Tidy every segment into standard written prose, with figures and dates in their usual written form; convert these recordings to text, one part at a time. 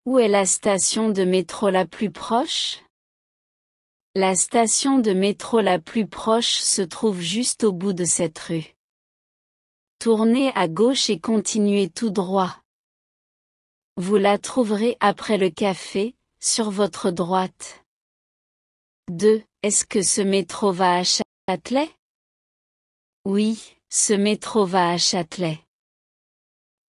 Où est la station de métro la plus proche? La station de métro la plus proche se trouve juste au bout de cette rue. Tournez à gauche et continuez tout droit. Vous la trouverez après le café, sur votre droite. 2. Est-ce que ce métro va à Châtelet? Oui, ce métro va à Châtelet.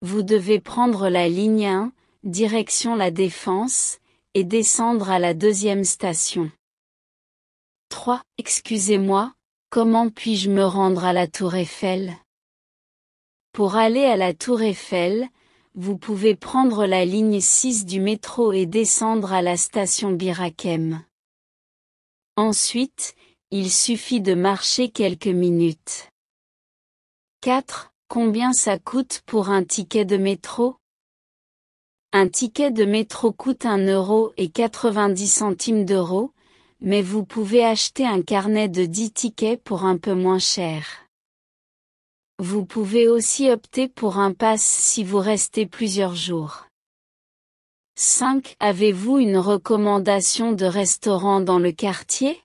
Vous devez prendre la ligne 1, direction la Défense, et descendre à la deuxième station. 3. Excusez-moi, comment puis-je me rendre à la Tour Eiffel? Pour aller à la Tour Eiffel, vous pouvez prendre la ligne 6 du métro et descendre à la station Bir Hakeim. Ensuite, il suffit de marcher quelques minutes. 4. Combien ça coûte pour un ticket de métro? Un ticket de métro coûte 1,90 €, mais vous pouvez acheter un carnet de 10 tickets pour un peu moins cher. Vous pouvez aussi opter pour un pass si vous restez plusieurs jours. 5. Avez-vous une recommandation de restaurant dans le quartier?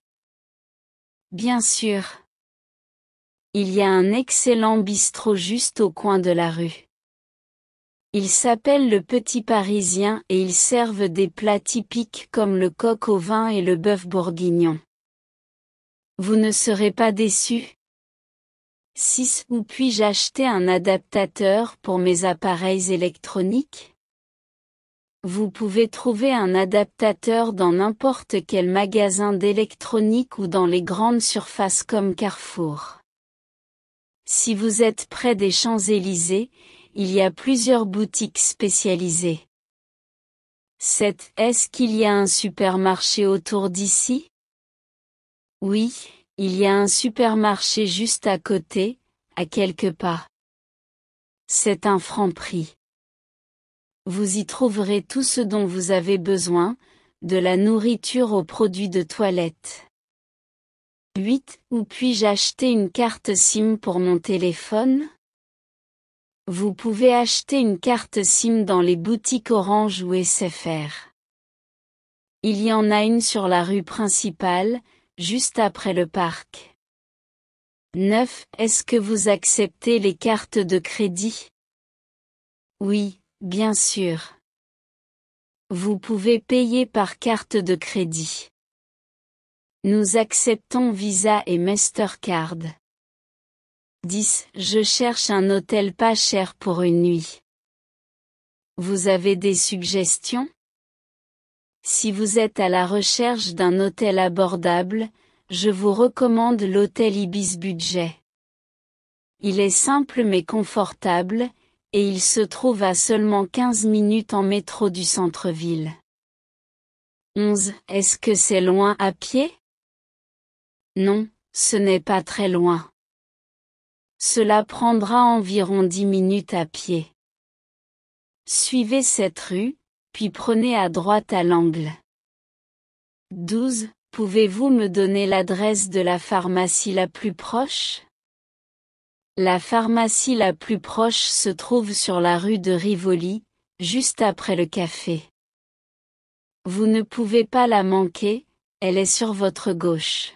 Bien sûr. Il y a un excellent bistrot juste au coin de la rue. Il s'appelle le Petit Parisien et ils servent des plats typiques comme le coq au vin et le bœuf bourguignon. Vous ne serez pas déçus. 6. Où puis-je acheter un adaptateur pour mes appareils électroniques? Vous pouvez trouver un adaptateur dans n'importe quel magasin d'électronique ou dans les grandes surfaces comme Carrefour. Si vous êtes près des Champs-Élysées, il y a plusieurs boutiques spécialisées. 7. Est-ce qu'il y a un supermarché autour d'ici? Oui, il y a un supermarché juste à côté, à quelques pas. C'est un Franprix. Vous y trouverez tout ce dont vous avez besoin, de la nourriture aux produits de toilette. 8. Où puis-je acheter une carte SIM pour mon téléphone? Vous pouvez acheter une carte SIM dans les boutiques Orange ou SFR. Il y en a une sur la rue principale, juste après le parc. 9. Est-ce que vous acceptez les cartes de crédit? Oui, bien sûr. Vous pouvez payer par carte de crédit. Nous acceptons Visa et Mastercard. 10. Je cherche un hôtel pas cher pour une nuit. Vous avez des suggestions? Si vous êtes à la recherche d'un hôtel abordable, je vous recommande l'hôtel Ibis Budget. Il est simple mais confortable, et il se trouve à seulement 15 minutes en métro du centre-ville. 11. Est-ce que c'est loin à pied? Non, ce n'est pas très loin. Cela prendra environ 10 minutes à pied. Suivez cette rue, puis prenez à droite à l'angle. 12. Pouvez-vous me donner l'adresse de la pharmacie la plus proche? La pharmacie la plus proche se trouve sur la rue de Rivoli, juste après le café. Vous ne pouvez pas la manquer, elle est sur votre gauche.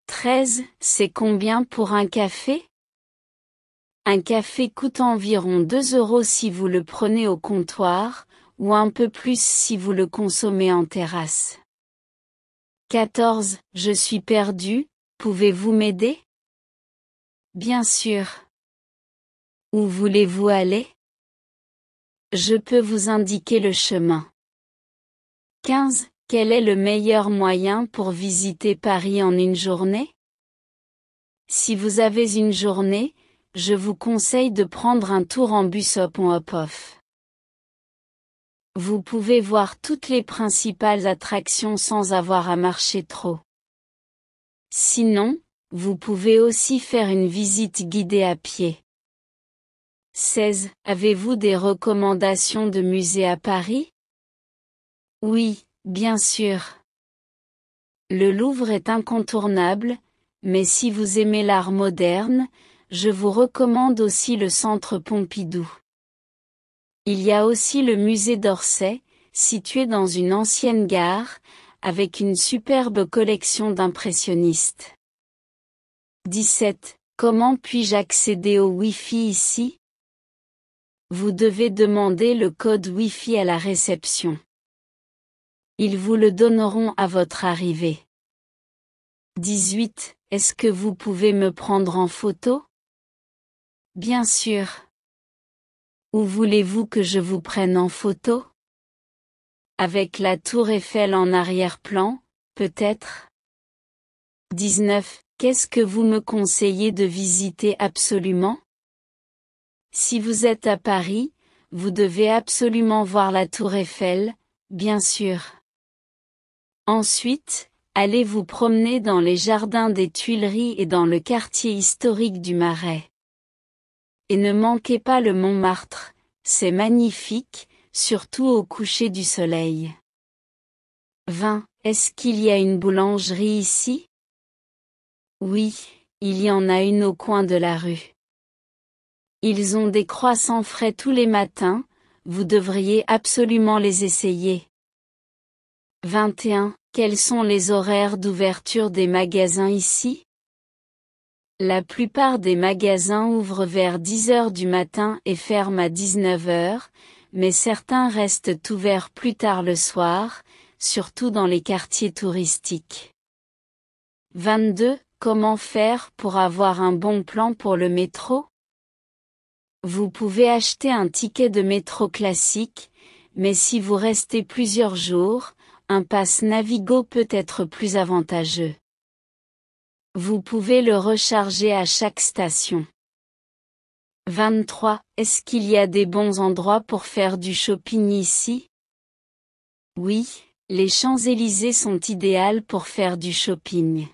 13. C'est combien pour un café? Un café coûte environ 2 € si vous le prenez au comptoir, ou un peu plus si vous le consommez en terrasse. 14. Je suis perdu, pouvez-vous m'aider? Bien sûr. Où voulez-vous aller? Je peux vous indiquer le chemin. 15. Quel est le meilleur moyen pour visiter Paris en une journée? Si vous avez une journée, je vous conseille de prendre un tour en bus hop-on-hop-off. Vous pouvez voir toutes les principales attractions sans avoir à marcher trop. Sinon, vous pouvez aussi faire une visite guidée à pied. 16. Avez-vous des recommandations de musées à Paris? Oui, bien sûr. Le Louvre est incontournable, mais si vous aimez l'art moderne, je vous recommande aussi le Centre Pompidou. Il y a aussi le musée d'Orsay, situé dans une ancienne gare, avec une superbe collection d'impressionnistes. 17. Comment puis-je accéder au Wi-Fi ici? Vous devez demander le code Wi-Fi à la réception. Ils vous le donneront à votre arrivée. 18. Est-ce que vous pouvez me prendre en photo? Bien sûr. Où voulez-vous que je vous prenne en photo? Avec la tour Eiffel en arrière-plan, peut-être? 19. Qu'est-ce que vous me conseillez de visiter absolument? Si vous êtes à Paris, vous devez absolument voir la tour Eiffel, bien sûr. Ensuite, allez vous promener dans les jardins des Tuileries et dans le quartier historique du Marais. Et ne manquez pas le Montmartre, c'est magnifique, surtout au coucher du soleil. 20. Est-ce qu'il y a une boulangerie ici? Oui, il y en a une au coin de la rue. Ils ont des croissants frais tous les matins, vous devriez absolument les essayer. 21. Quels sont les horaires d'ouverture des magasins ici? La plupart des magasins ouvrent vers 10 heures du matin et ferment à 19 heures, mais certains restent ouverts plus tard le soir, surtout dans les quartiers touristiques. 22. Comment faire pour avoir un bon plan pour le métro? Vous pouvez acheter un ticket de métro classique, mais si vous restez plusieurs jours, un pass Navigo peut être plus avantageux. Vous pouvez le recharger à chaque station. 23. Est-ce qu'il y a des bons endroits pour faire du shopping ici? Oui, les Champs-Élysées sont idéales pour faire du shopping.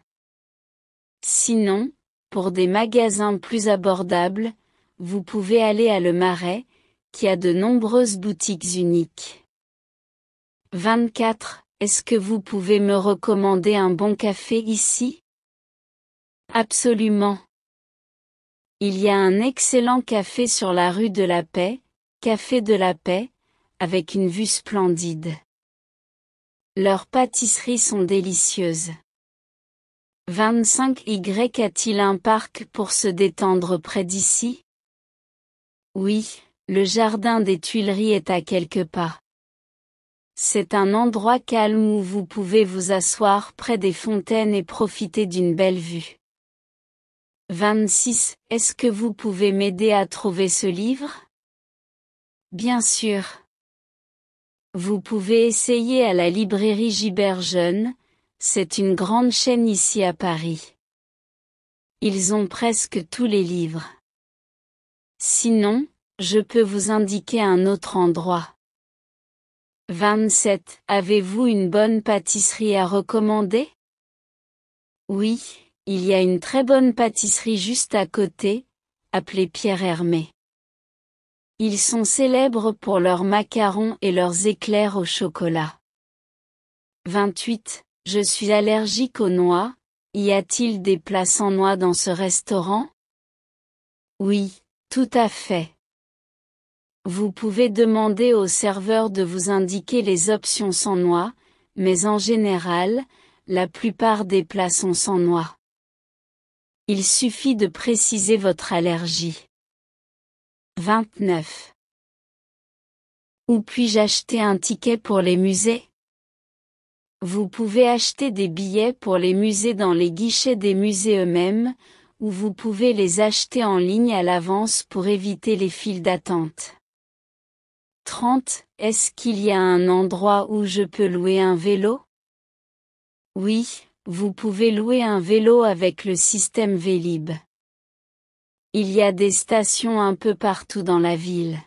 Sinon, pour des magasins plus abordables, vous pouvez aller à Le Marais, qui a de nombreuses boutiques uniques. 24. Est-ce que vous pouvez me recommander un bon café ici? Absolument. Il y a un excellent café sur la rue de la Paix, Café de la Paix, avec une vue splendide. Leurs pâtisseries sont délicieuses. 25. Y a-t-il un parc pour se détendre près d'ici? Oui, le jardin des Tuileries est à quelques pas. C'est un endroit calme où vous pouvez vous asseoir près des fontaines et profiter d'une belle vue. 26. Est-ce que vous pouvez m'aider à trouver ce livre? Bien sûr. Vous pouvez essayer à la librairie Giberjeune, c'est une grande chaîne ici à Paris. Ils ont presque tous les livres. Sinon, je peux vous indiquer un autre endroit. 27. Avez-vous une bonne pâtisserie à recommander? Oui, il y a une très bonne pâtisserie juste à côté, appelée Pierre Hermé. Ils sont célèbres pour leurs macarons et leurs éclairs au chocolat. 28. Je suis allergique aux noix, y a-t-il des plats sans noix dans ce restaurant? Oui, tout à fait. Vous pouvez demander au serveur de vous indiquer les options sans noix, mais en général, la plupart des plats sont sans noix. Il suffit de préciser votre allergie. 29. Où puis-je acheter un ticket pour les musées? Vous pouvez acheter des billets pour les musées dans les guichets des musées eux-mêmes, ou vous pouvez les acheter en ligne à l'avance pour éviter les files d'attente. 30. Est-ce qu'il y a un endroit où je peux louer un vélo? Oui, vous pouvez louer un vélo avec le système Vélib. Il y a des stations un peu partout dans la ville.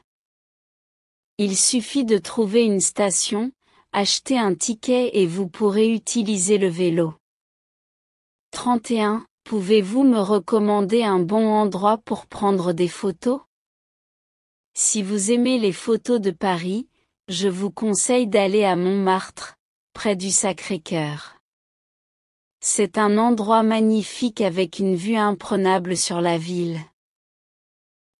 Il suffit de trouver une station, acheter un ticket et vous pourrez utiliser le vélo. 31. Pouvez-vous me recommander un bon endroit pour prendre des photos? Si vous aimez les photos de Paris, je vous conseille d'aller à Montmartre, près du Sacré-Cœur. C'est un endroit magnifique avec une vue imprenable sur la ville.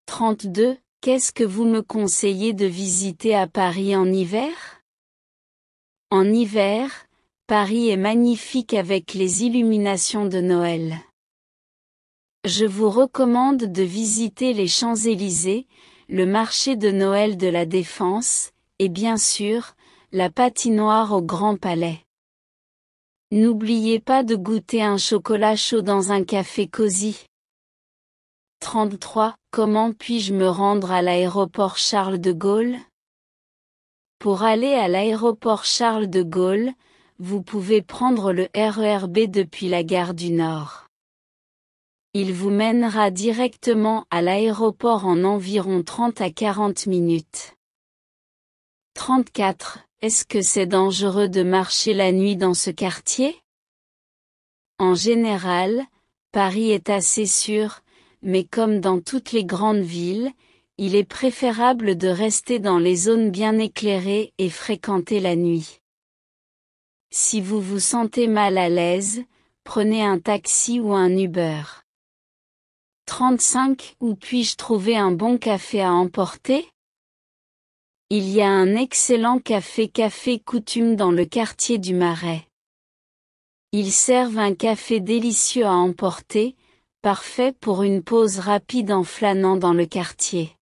32. Qu'est-ce que vous me conseillez de visiter à Paris en hiver? En hiver, Paris est magnifique avec les illuminations de Noël. Je vous recommande de visiter les Champs-Élysées, le marché de Noël de la Défense, et bien sûr, la patinoire au Grand Palais. N'oubliez pas de goûter un chocolat chaud dans un café cosy. 33. Comment puis-je me rendre à l'aéroport Charles de Gaulle? Pour aller à l'aéroport Charles de Gaulle, vous pouvez prendre le RER B depuis la gare du Nord. Il vous mènera directement à l'aéroport en environ 30 à 40 minutes. 34. Est-ce que c'est dangereux de marcher la nuit dans ce quartier? En général, Paris est assez sûr, mais comme dans toutes les grandes villes, il est préférable de rester dans les zones bien éclairées et fréquenter la nuit. Si vous vous sentez mal à l'aise, prenez un taxi ou un Uber. 35. Où puis-je trouver un bon café à emporter? Il y a un excellent café Coutume dans le quartier du Marais. Ils servent un café délicieux à emporter, parfait pour une pause rapide en flânant dans le quartier.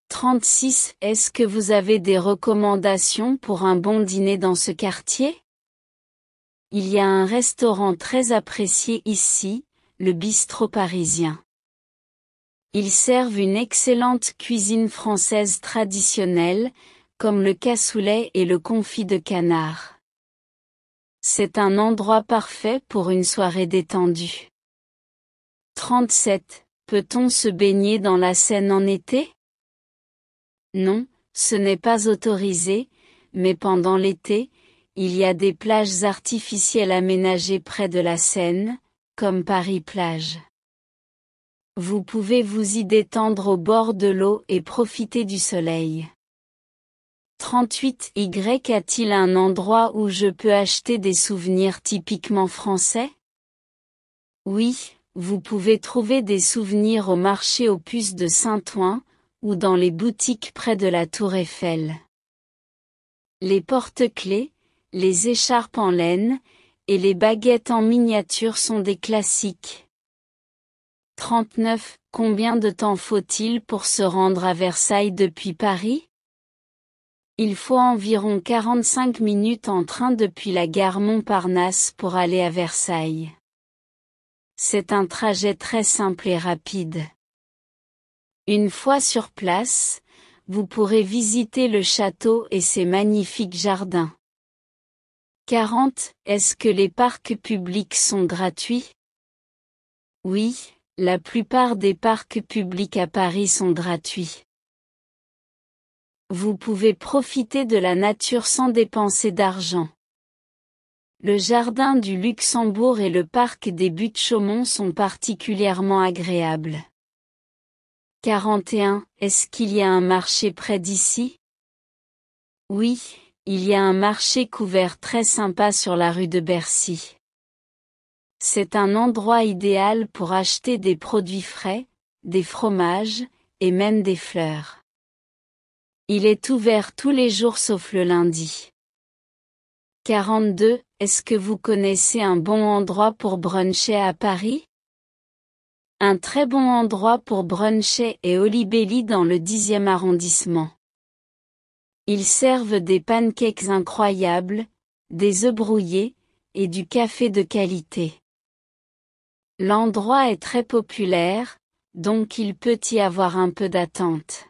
36. Est-ce que vous avez des recommandations pour un bon dîner dans ce quartier? Il y a un restaurant très apprécié ici, le Bistrot Parisien. Ils servent une excellente cuisine française traditionnelle, comme le cassoulet et le confit de canard. C'est un endroit parfait pour une soirée détendue. 37. Peut-on se baigner dans la Seine en été? Non, ce n'est pas autorisé, mais pendant l'été, il y a des plages artificielles aménagées près de la Seine, comme Paris-Plage. Vous pouvez vous y détendre au bord de l'eau et profiter du soleil. 38. Y a-t-il un endroit où je peux acheter des souvenirs typiquement français? Oui, vous pouvez trouver des souvenirs au marché aux puces de Saint-Ouen, ou dans les boutiques près de la Tour Eiffel. Les porte-clés, les écharpes en laine, et les baguettes en miniature sont des classiques. 39. Combien de temps faut-il pour se rendre à Versailles depuis Paris? Il faut environ 45 minutes en train depuis la gare Montparnasse pour aller à Versailles. C'est un trajet très simple et rapide. Une fois sur place, vous pourrez visiter le château et ses magnifiques jardins. 40. Est-ce que les parcs publics sont gratuits? Oui. La plupart des parcs publics à Paris sont gratuits. Vous pouvez profiter de la nature sans dépenser d'argent. Le jardin du Luxembourg et le parc des Buttes-Chaumont sont particulièrement agréables. 41. Est-ce qu'il y a un marché près d'ici? Oui, il y a un marché couvert très sympa sur la rue de Bercy. C'est un endroit idéal pour acheter des produits frais, des fromages, et même des fleurs. Il est ouvert tous les jours sauf le lundi. 42. Est-ce que vous connaissez un bon endroit pour bruncher à Paris? Un très bon endroit pour bruncher est Olibelli dans le 10e arrondissement. Ils servent des pancakes incroyables, des œufs brouillés, et du café de qualité. L'endroit est très populaire, donc il peut y avoir un peu d'attente.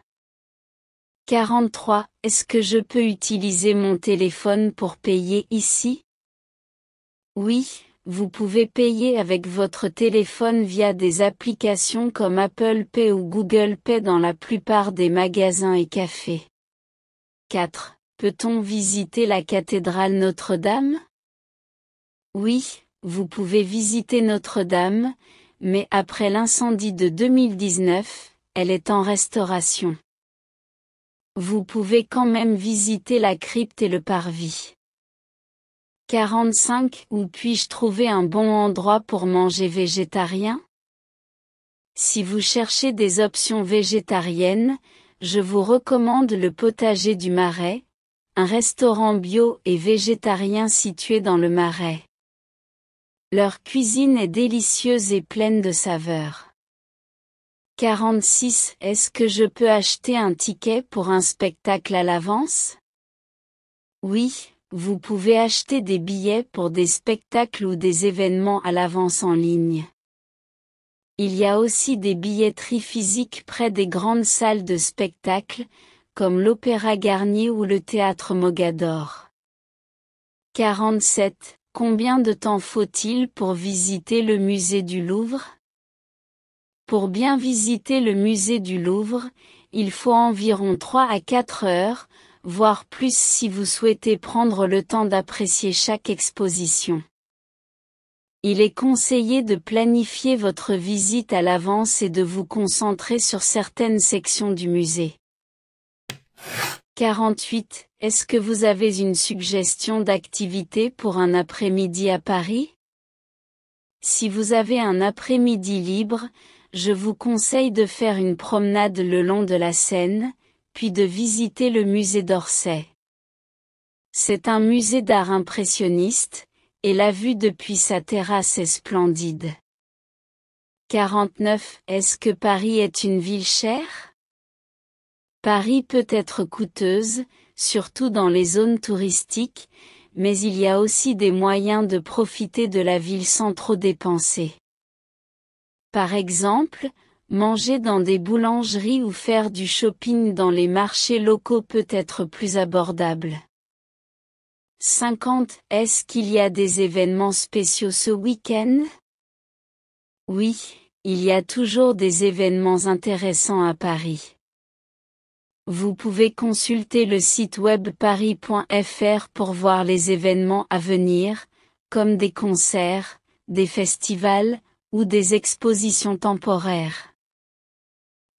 43. Est-ce que je peux utiliser mon téléphone pour payer ici? Oui, vous pouvez payer avec votre téléphone via des applications comme Apple Pay ou Google Pay dans la plupart des magasins et cafés. 4. Peut-on visiter la cathédrale Notre-Dame? Oui. Vous pouvez visiter Notre-Dame, mais après l'incendie de 2019, elle est en restauration. Vous pouvez quand même visiter la crypte et le parvis. 45. Où puis-je trouver un bon endroit pour manger végétarien? Si vous cherchez des options végétariennes, je vous recommande le Potager du Marais, un restaurant bio et végétarien situé dans le Marais. Leur cuisine est délicieuse et pleine de saveurs. 46. Est-ce que je peux acheter un ticket pour un spectacle à l'avance? Oui, vous pouvez acheter des billets pour des spectacles ou des événements à l'avance en ligne. Il y a aussi des billetteries physiques près des grandes salles de spectacle, comme l'Opéra Garnier ou le Théâtre Mogador. 47. Combien de temps faut-il pour visiter le musée du Louvre? Pour bien visiter le musée du Louvre, il faut environ 3 à 4 heures, voire plus si vous souhaitez prendre le temps d'apprécier chaque exposition. Il est conseillé de planifier votre visite à l'avance et de vous concentrer sur certaines sections du musée. 48. Est-ce que vous avez une suggestion d'activité pour un après-midi à Paris? Si vous avez un après-midi libre, je vous conseille de faire une promenade le long de la Seine, puis de visiter le musée d'Orsay. C'est un musée d'art impressionniste, et la vue depuis sa terrasse est splendide. 49. Est-ce que Paris est une ville chère? Paris peut être coûteuse, surtout dans les zones touristiques, mais il y a aussi des moyens de profiter de la ville sans trop dépenser. Par exemple, manger dans des boulangeries ou faire du shopping dans les marchés locaux peut être plus abordable. 50. Est-ce qu'il y a des événements spéciaux ce week-end? Oui, il y a toujours des événements intéressants à Paris. Vous pouvez consulter le site web paris.fr pour voir les événements à venir, comme des concerts, des festivals, ou des expositions temporaires.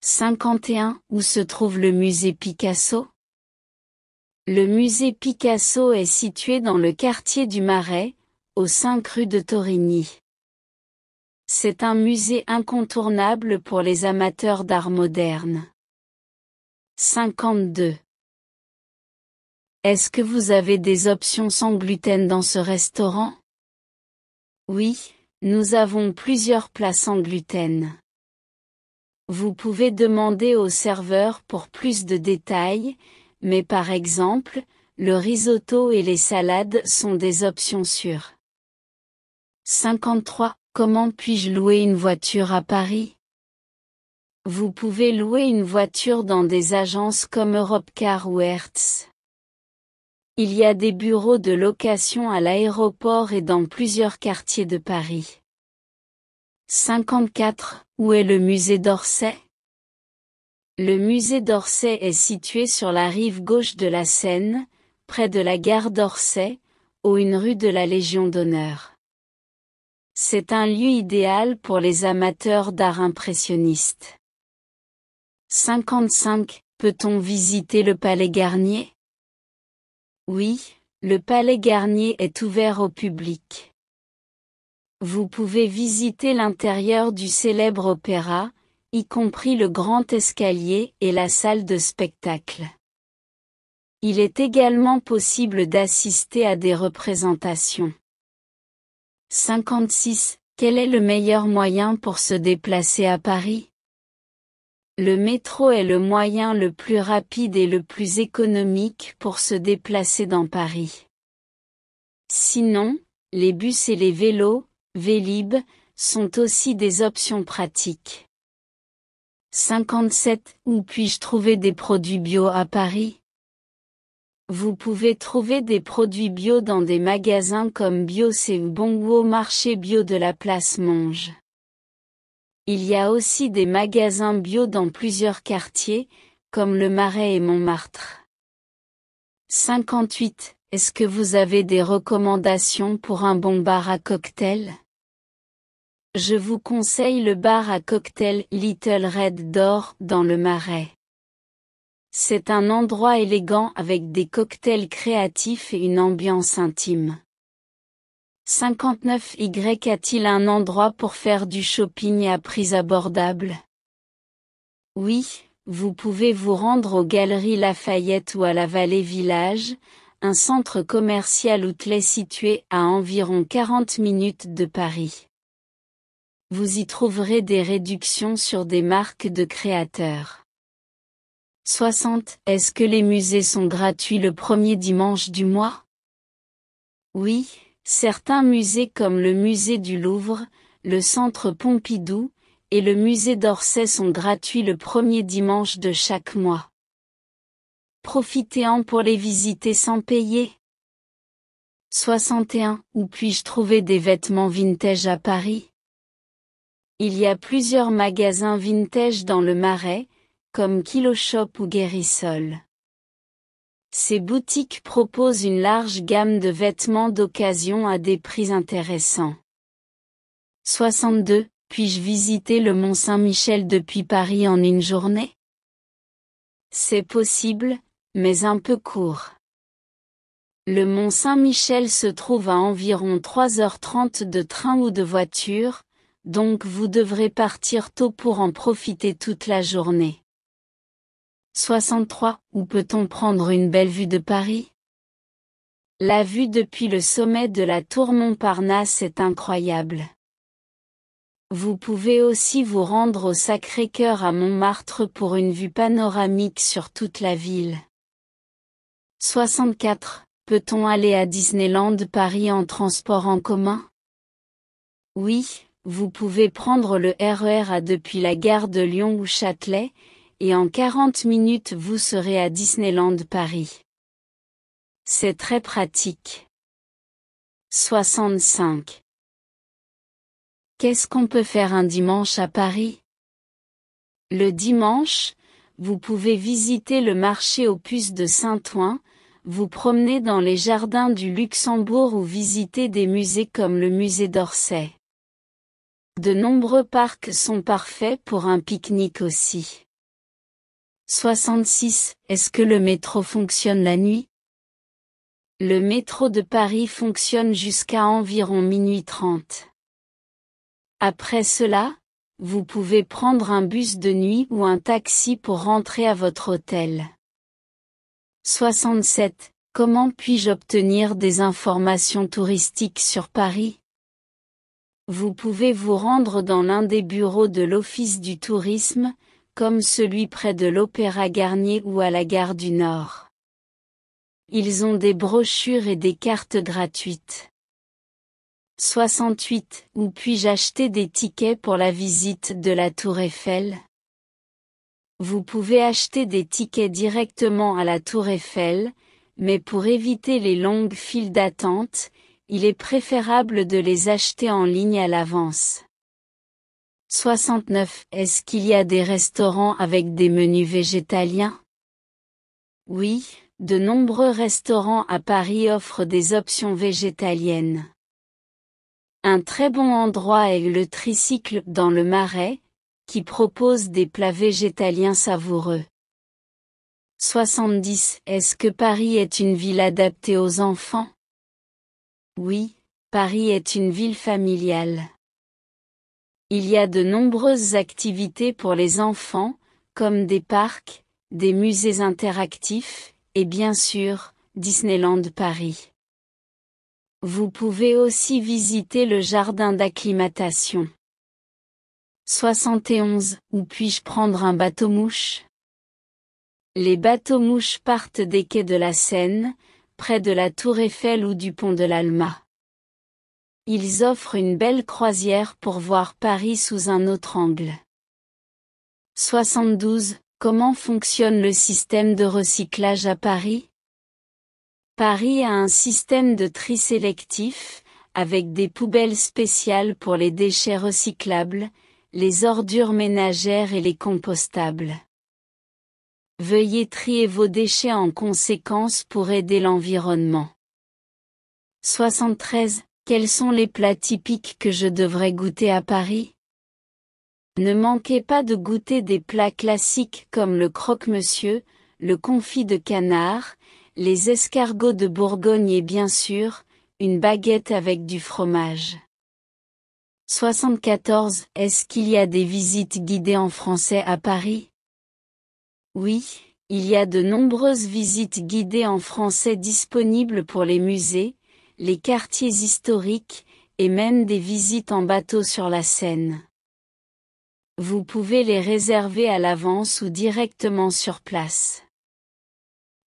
51. Où se trouve le musée Picasso? Le musée Picasso est situé dans le quartier du Marais, aux 5 rue de Thorigny. C'est un musée incontournable pour les amateurs d'art moderne. 52. Est-ce que vous avez des options sans gluten dans ce restaurant? Oui, nous avons plusieurs plats sans gluten. Vous pouvez demander au serveur pour plus de détails, mais par exemple, le risotto et les salades sont des options sûres. 53. Comment puis-je louer une voiture à Paris? Vous pouvez louer une voiture dans des agences comme Europcar ou Hertz. Il y a des bureaux de location à l'aéroport et dans plusieurs quartiers de Paris. 54. Où est le musée d'Orsay? Le musée d'Orsay est situé sur la rive gauche de la Seine, près de la gare d'Orsay, au 1 rue de la Légion d'honneur. C'est un lieu idéal pour les amateurs d'art impressionniste. 55. Peut-on visiter le Palais Garnier? Oui, le Palais Garnier est ouvert au public. Vous pouvez visiter l'intérieur du célèbre opéra, y compris le grand escalier et la salle de spectacle. Il est également possible d'assister à des représentations. 56. Quel est le meilleur moyen pour se déplacer à Paris? Le métro est le moyen le plus rapide et le plus économique pour se déplacer dans Paris. Sinon, les bus et les vélos, Vélib, sont aussi des options pratiques. 57. Où puis-je trouver des produits bio à Paris? Vous pouvez trouver des produits bio dans des magasins comme Bio C'est Bon ou au marché bio de la place Monge. Il y a aussi des magasins bio dans plusieurs quartiers, comme le Marais et Montmartre. 58. Est-ce que vous avez des recommandations pour un bon bar à cocktail? Je vous conseille le bar à cocktail Little Red Door dans le Marais. C'est un endroit élégant avec des cocktails créatifs et une ambiance intime. 59Y a-t-il un endroit pour faire du shopping à prix abordable? Oui, vous pouvez vous rendre aux Galeries Lafayette ou à la Vallée Village, un centre commercial outlet situé à environ 40 minutes de Paris. Vous y trouverez des réductions sur des marques de créateurs. 60. Est-ce que les musées sont gratuits le premier dimanche du mois? Oui, certains musées comme le musée du Louvre, le centre Pompidou, et le musée d'Orsay sont gratuits le premier dimanche de chaque mois. Profitez-en pour les visiter sans payer. 61. Où puis-je trouver des vêtements vintage à Paris? Il y a plusieurs magasins vintage dans le Marais, comme Kiloshop ou Guérissol. Ces boutiques proposent une large gamme de vêtements d'occasion à des prix intéressants. 62. Puis-je visiter le Mont Saint-Michel depuis Paris en une journée? C'est possible, mais un peu court. Le Mont Saint-Michel se trouve à environ 3h30 de train ou de voiture, donc vous devrez partir tôt pour en profiter toute la journée. 63. Où peut-on prendre une belle vue de Paris? La vue depuis le sommet de la tour Montparnasse est incroyable. Vous pouvez aussi vous rendre au Sacré-Cœur à Montmartre pour une vue panoramique sur toute la ville. 64. Peut-on aller à Disneyland Paris en transport en commun? Oui, vous pouvez prendre le RER A depuis la gare de Lyon ou Châtelet, et en 40 minutes vous serez à Disneyland Paris. C'est très pratique. 65. Qu'est-ce qu'on peut faire un dimanche à Paris? Le dimanche, vous pouvez visiter le marché aux puces de Saint-Ouen, vous promener dans les jardins du Luxembourg ou visiter des musées comme le musée d'Orsay. De nombreux parcs sont parfaits pour un pique-nique aussi. 66. Est-ce que le métro fonctionne la nuit? Le métro de Paris fonctionne jusqu'à environ minuit 30. Après cela, vous pouvez prendre un bus de nuit ou un taxi pour rentrer à votre hôtel. 67. Comment puis-je obtenir des informations touristiques sur Paris? Vous pouvez vous rendre dans l'un des bureaux de l'Office du tourisme, comme celui près de l'Opéra Garnier ou à la gare du Nord. Ils ont des brochures et des cartes gratuites. 68. Où puis-je acheter des tickets pour la visite de la Tour Eiffel? Vous pouvez acheter des tickets directement à la Tour Eiffel, mais pour éviter les longues files d'attente, il est préférable de les acheter en ligne à l'avance. 69. Est-ce qu'il y a des restaurants avec des menus végétaliens? Oui, de nombreux restaurants à Paris offrent des options végétaliennes. Un très bon endroit est le Tricycle dans le Marais, qui propose des plats végétaliens savoureux. 70. Est-ce que Paris est une ville adaptée aux enfants? Oui, Paris est une ville familiale. Il y a de nombreuses activités pour les enfants, comme des parcs, des musées interactifs, et bien sûr, Disneyland Paris. Vous pouvez aussi visiter le jardin d'acclimatation. 71. Où puis-je prendre un bateau-mouche? Les bateaux-mouches partent des quais de la Seine, près de la Tour Eiffel ou du pont de l'Alma. Ils offrent une belle croisière pour voir Paris sous un autre angle. 72. Comment fonctionne le système de recyclage à Paris? Paris a un système de tri sélectif, avec des poubelles spéciales pour les déchets recyclables, les ordures ménagères et les compostables. Veuillez trier vos déchets en conséquence pour aider l'environnement. 73. Quels sont les plats typiques que je devrais goûter à Paris? Ne manquez pas de goûter des plats classiques comme le croque-monsieur, le confit de canard, les escargots de Bourgogne et bien sûr, une baguette avec du fromage. 74. Est-ce qu'il y a des visites guidées en français à Paris? Oui, il y a de nombreuses visites guidées en français disponibles pour les musées, les quartiers historiques, et même des visites en bateau sur la Seine. Vous pouvez les réserver à l'avance ou directement sur place.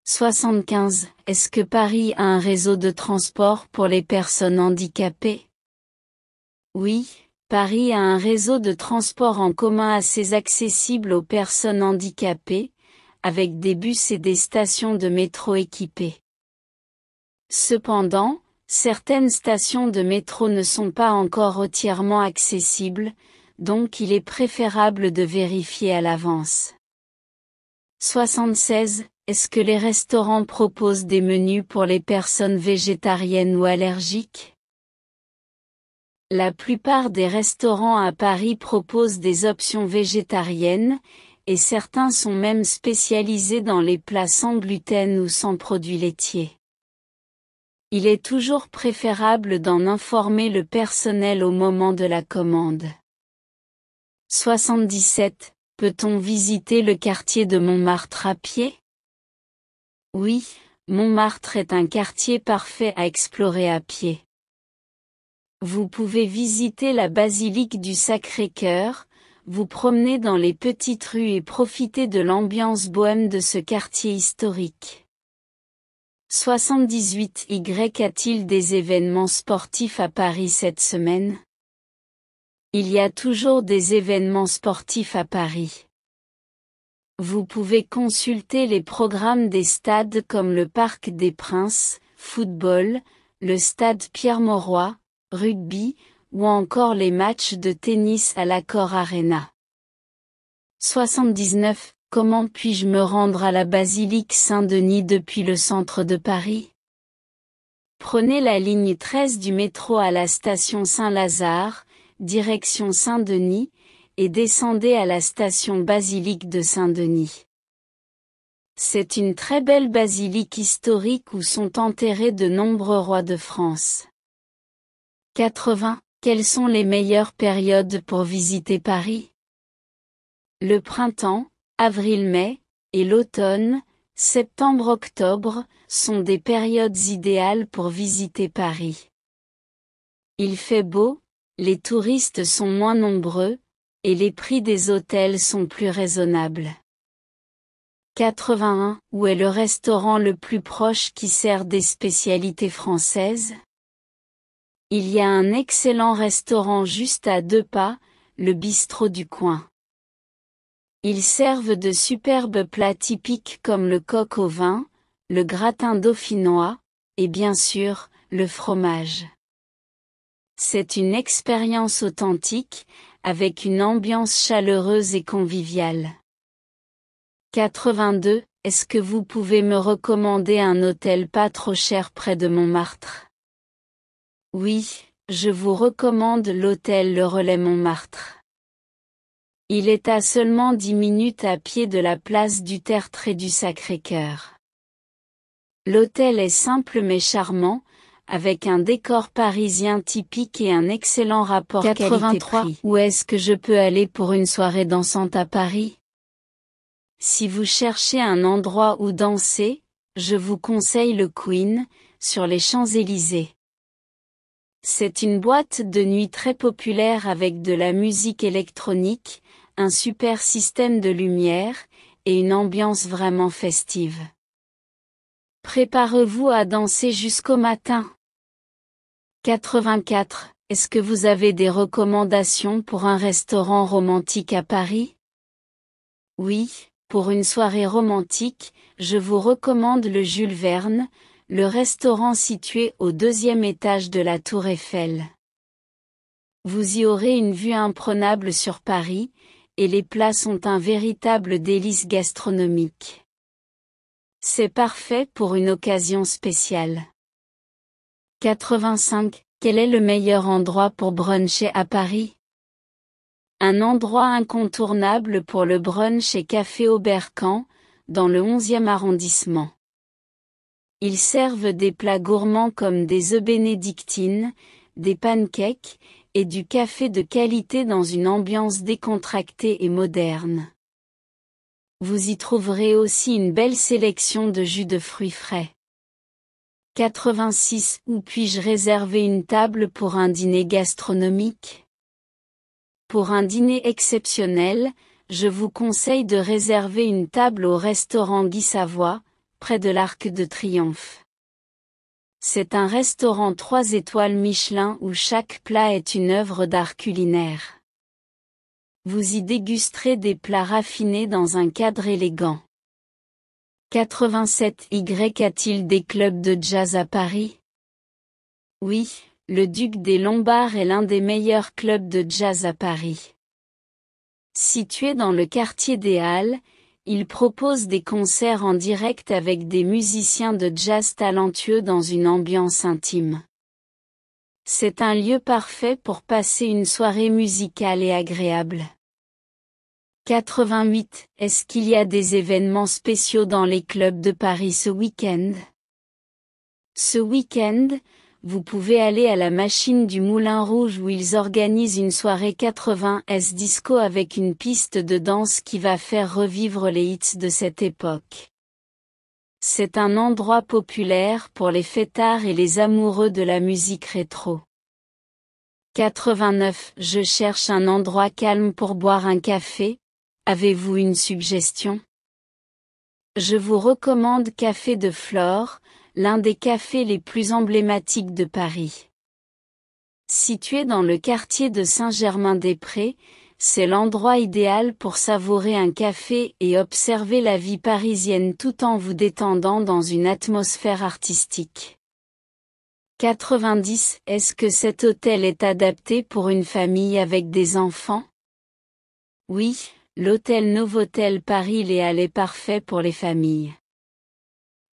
75. Est-ce que Paris a un réseau de transport pour les personnes handicapées? Oui, Paris a un réseau de transport en commun assez accessible aux personnes handicapées, avec des bus et des stations de métro équipées. Cependant, certaines stations de métro ne sont pas encore entièrement accessibles, donc il est préférable de vérifier à l'avance. 76. Est-ce que les restaurants proposent des menus pour les personnes végétariennes ou allergiques? La plupart des restaurants à Paris proposent des options végétariennes, et certains sont même spécialisés dans les plats sans gluten ou sans produits laitiers. Il est toujours préférable d'en informer le personnel au moment de la commande. 77. Peut-on visiter le quartier de Montmartre à pied? Oui, Montmartre est un quartier parfait à explorer à pied. Vous pouvez visiter la basilique du Sacré-Cœur, vous promener dans les petites rues et profiter de l'ambiance bohème de ce quartier historique. 78. Y a-t-il des événements sportifs à Paris cette semaine? Il y a toujours des événements sportifs à Paris. Vous pouvez consulter les programmes des stades comme le Parc des Princes, football, le stade Pierre-Mauroy, rugby, ou encore les matchs de tennis à l'Accor Arena. 79. Comment puis-je me rendre à la basilique Saint-Denis depuis le centre de Paris? Prenez la ligne 13 du métro à la station Saint-Lazare, direction Saint-Denis, et descendez à la station basilique de Saint-Denis. C'est une très belle basilique historique où sont enterrés de nombreux rois de France. 80. Quelles sont les meilleures périodes pour visiter Paris? Le printemps, avril-mai, et l'automne, septembre-octobre, sont des périodes idéales pour visiter Paris. Il fait beau, les touristes sont moins nombreux, et les prix des hôtels sont plus raisonnables. 81. Où est le restaurant le plus proche qui sert des spécialités françaises? Il y a un excellent restaurant juste à 2 pas, le bistrot du coin. Ils servent de superbes plats typiques comme le coq au vin, le gratin dauphinois, et bien sûr, le fromage. C'est une expérience authentique, avec une ambiance chaleureuse et conviviale. 82. Est-ce que vous pouvez me recommander un hôtel pas trop cher près de Montmartre? Oui, je vous recommande l'hôtel Le Relais Montmartre. Il est à seulement 10 minutes à pied de la place du Tertre et du Sacré-Cœur. L'hôtel est simple mais charmant, avec un décor parisien typique et un excellent rapport qualité-prix. Où est-ce que je peux aller pour une soirée dansante à Paris? Si vous cherchez un endroit où danser, je vous conseille le Queen, sur les Champs-Élysées. C'est une boîte de nuit très populaire avec de la musique électronique, un super système de lumière, et une ambiance vraiment festive. Préparez-vous à danser jusqu'au matin. 84. Est-ce que vous avez des recommandations pour un restaurant romantique à Paris? Oui, pour une soirée romantique, je vous recommande le Jules Verne, le restaurant situé au 2e étage de la Tour Eiffel. Vous y aurez une vue imprenable sur Paris, et les plats sont un véritable délice gastronomique. C'est parfait pour une occasion spéciale. 85. Quel est le meilleur endroit pour bruncher à Paris? Un endroit incontournable pour le brunch est Café Oberkampf, dans le 11e arrondissement. Ils servent des plats gourmands comme des œufs bénédictines, des pancakes, et du café de qualité dans une ambiance décontractée et moderne. Vous y trouverez aussi une belle sélection de jus de fruits frais. 86. Où puis-je réserver une table pour un dîner gastronomique? Pour un dîner exceptionnel, je vous conseille de réserver une table au restaurant Guy Savoy, près de l'Arc de Triomphe. C'est un restaurant 3 étoiles Michelin où chaque plat est une œuvre d'art culinaire. Vous y dégusterez des plats raffinés dans un cadre élégant. 87. Y a-t-il des clubs de jazz à Paris? Oui, le Duc des Lombards est l'un des meilleurs clubs de jazz à Paris. Situé dans le quartier des Halles, il propose des concerts en direct avec des musiciens de jazz talentueux dans une ambiance intime. C'est un lieu parfait pour passer une soirée musicale et agréable. 88. Est-ce qu'il y a des événements spéciaux dans les clubs de Paris ce week-end? Ce week-end, vous pouvez aller à la Machine du Moulin Rouge où ils organisent une soirée 80s disco avec une piste de danse qui va faire revivre les hits de cette époque. C'est un endroit populaire pour les fêtards et les amoureux de la musique rétro. 89. Je cherche un endroit calme pour boire un café. Avez-vous une suggestion? Je vous recommande Café de Flore, l'un des cafés les plus emblématiques de Paris. Situé dans le quartier de Saint-Germain-des-Prés, c'est l'endroit idéal pour savourer un café et observer la vie parisienne tout en vous détendant dans une atmosphère artistique. 90. Est-ce que cet hôtel est adapté pour une famille avec des enfants? Oui. L'hôtel Novotel Paris Les Halles est parfait pour les familles.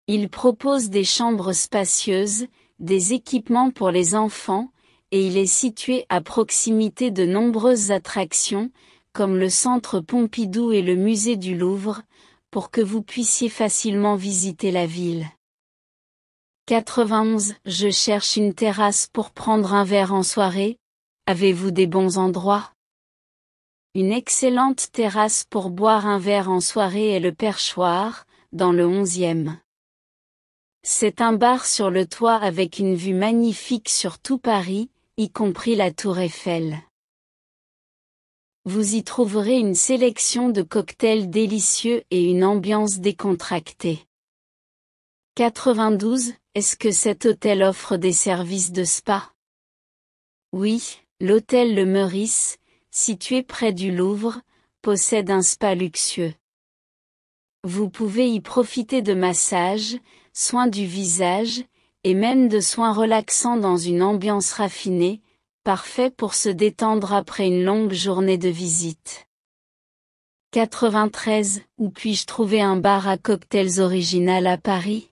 Il propose des chambres spacieuses, des équipements pour les enfants, et il est situé à proximité de nombreuses attractions, comme le Centre Pompidou et le Musée du Louvre, pour que vous puissiez facilement visiter la ville. 91. Je cherche une terrasse pour prendre un verre en soirée. Avez-vous des bons endroits? Une excellente terrasse pour boire un verre en soirée est le Perchoir, dans le 11e. C'est un bar sur le toit avec une vue magnifique sur tout Paris, y compris la Tour Eiffel. Vous y trouverez une sélection de cocktails délicieux et une ambiance décontractée. 92. Est-ce que cet hôtel offre des services de spa? Oui, l'hôtel Le Meurice, situé près du Louvre, possède un spa luxueux. Vous pouvez y profiter de massages, soins du visage, et même de soins relaxants dans une ambiance raffinée, parfait pour se détendre après une longue journée de visite. 93. Où puis-je trouver un bar à cocktails original à Paris?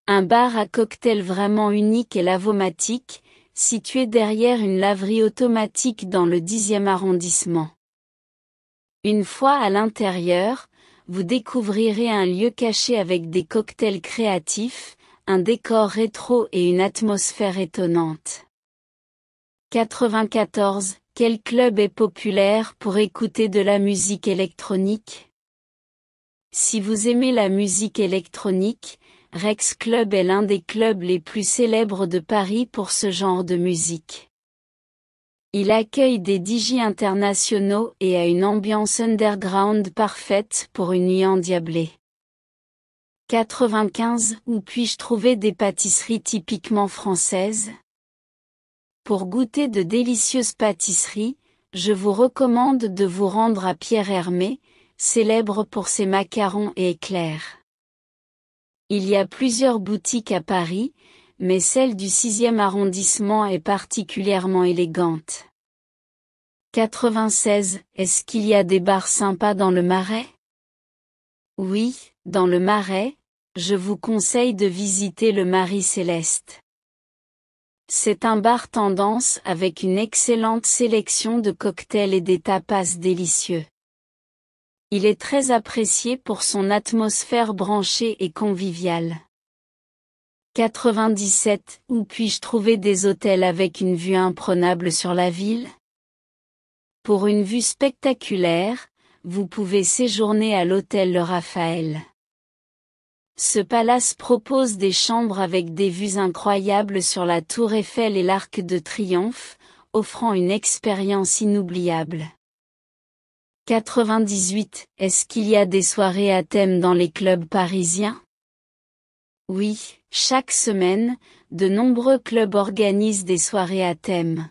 Un bar à cocktails vraiment unique est l'Avomatique, situé derrière une laverie automatique dans le 10e arrondissement. Une fois à l'intérieur, vous découvrirez un lieu caché avec des cocktails créatifs, un décor rétro et une atmosphère étonnante. 94. Quel club est populaire pour écouter de la musique électronique? Si vous aimez la musique électronique, Rex Club est l'un des clubs les plus célèbres de Paris pour ce genre de musique. Il accueille des DJ internationaux et a une ambiance underground parfaite pour une nuit endiablée. 95. Où puis-je trouver des pâtisseries typiquement françaises? Pour goûter de délicieuses pâtisseries, je vous recommande de vous rendre à Pierre Hermé, célèbre pour ses macarons et éclairs. Il y a plusieurs boutiques à Paris, mais celle du 6e arrondissement est particulièrement élégante. 96. Est-ce qu'il y a des bars sympas dans le Marais? Oui, dans le Marais, je vous conseille de visiter le Marie Céleste. C'est un bar tendance avec une excellente sélection de cocktails et des tapas délicieux. Il est très apprécié pour son atmosphère branchée et conviviale. 97. Où puis-je trouver des hôtels avec une vue imprenable sur la ville? Pour une vue spectaculaire, vous pouvez séjourner à l'hôtel Le Raphaël. Ce palace propose des chambres avec des vues incroyables sur la Tour Eiffel et l'Arc de Triomphe, offrant une expérience inoubliable. 98. Est-ce qu'il y a des soirées à thème dans les clubs parisiens? Oui, chaque semaine, de nombreux clubs organisent des soirées à thème.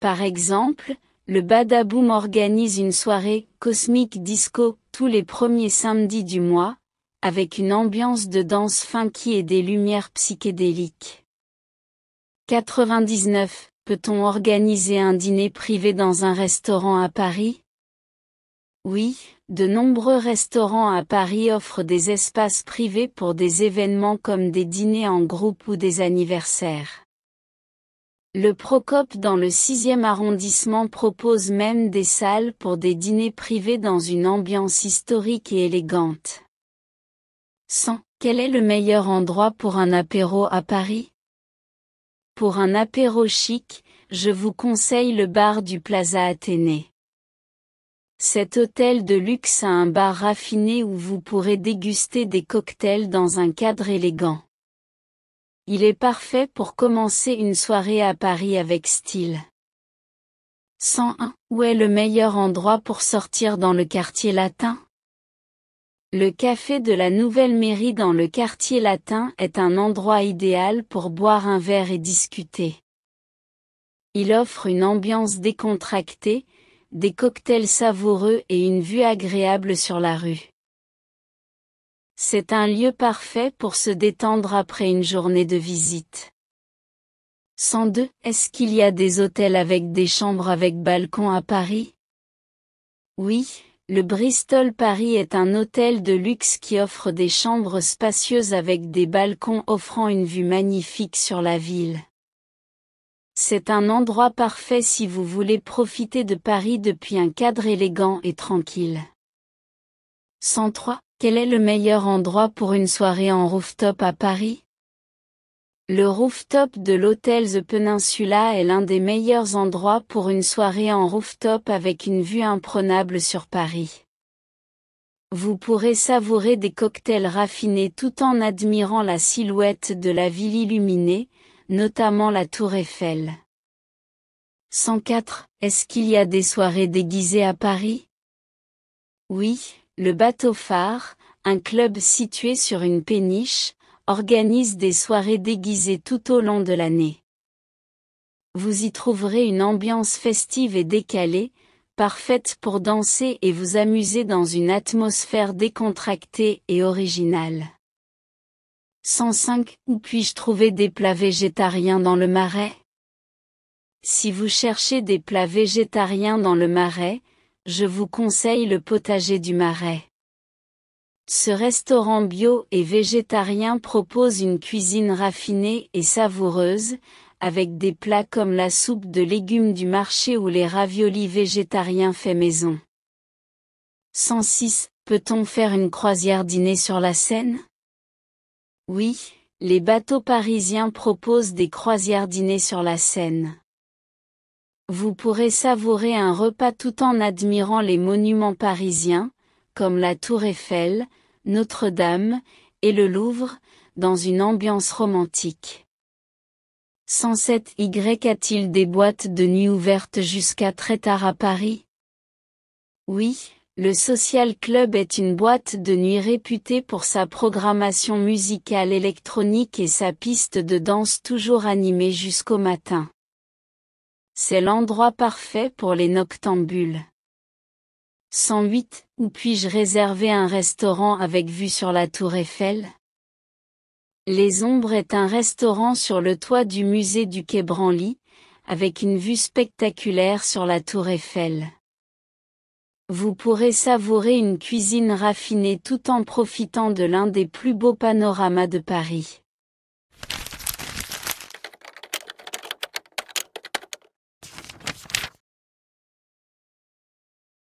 Par exemple, le Badaboom organise une soirée « Cosmic Disco » tous les premiers samedis du mois, avec une ambiance de danse funky et des lumières psychédéliques. 99. Peut-on organiser un dîner privé dans un restaurant à Paris? Oui, de nombreux restaurants à Paris offrent des espaces privés pour des événements comme des dîners en groupe ou des anniversaires. Le Procope dans le 6e arrondissement propose même des salles pour des dîners privés dans une ambiance historique et élégante. 100. Quel est le meilleur endroit pour un apéro à Paris? Pour un apéro chic, je vous conseille le bar du Plaza Athénée. Cet hôtel de luxe a un bar raffiné où vous pourrez déguster des cocktails dans un cadre élégant. Il est parfait pour commencer une soirée à Paris avec style. 101. Où est le meilleur endroit pour sortir dans le quartier latin? Le café de la Nouvelle Mairie dans le quartier latin est un endroit idéal pour boire un verre et discuter. Il offre une ambiance décontractée, des cocktails savoureux et une vue agréable sur la rue. C'est un lieu parfait pour se détendre après une journée de visite. 102. Est-ce qu'il y a des hôtels avec des chambres avec balcon à Paris? Oui. Le Bristol Paris est un hôtel de luxe qui offre des chambres spacieuses avec des balcons offrant une vue magnifique sur la ville. C'est un endroit parfait si vous voulez profiter de Paris depuis un cadre élégant et tranquille. 103. Quel est le meilleur endroit pour une soirée en rooftop à Paris? Le rooftop de l'hôtel The Peninsula est l'un des meilleurs endroits pour une soirée en rooftop avec une vue imprenable sur Paris. Vous pourrez savourer des cocktails raffinés tout en admirant la silhouette de la ville illuminée, notamment la Tour Eiffel. 104. Est-ce qu'il y a des soirées déguisées à Paris? Oui, le Bateau Phare, un club situé sur une péniche, organise des soirées déguisées tout au long de l'année. Vous y trouverez une ambiance festive et décalée, parfaite pour danser et vous amuser dans une atmosphère décontractée et originale. 105. Où puis-je trouver des plats végétariens dans le Marais? Si vous cherchez des plats végétariens dans le Marais, je vous conseille le potager du Marais. Ce restaurant bio et végétarien propose une cuisine raffinée et savoureuse, avec des plats comme la soupe de légumes du marché ou les raviolis végétariens faits maison. 106. Peut-on faire une croisière dîner sur la Seine? Oui, les bateaux parisiens proposent des croisières dîner sur la Seine. Vous pourrez savourer un repas tout en admirant les monuments parisiens, comme la Tour Eiffel, Notre-Dame, et le Louvre, dans une ambiance romantique. 107. Y a-t-il des boîtes de nuit ouvertes jusqu'à très tard à Paris? Oui, le Social Club est une boîte de nuit réputée pour sa programmation musicale électronique et sa piste de danse toujours animée jusqu'au matin. C'est l'endroit parfait pour les noctambules. 108. Où puis-je réserver un restaurant avec vue sur la Tour Eiffel? Les Ombres est un restaurant sur le toit du musée du Quai Branly, avec une vue spectaculaire sur la Tour Eiffel. Vous pourrez savourer une cuisine raffinée tout en profitant de l'un des plus beaux panoramas de Paris.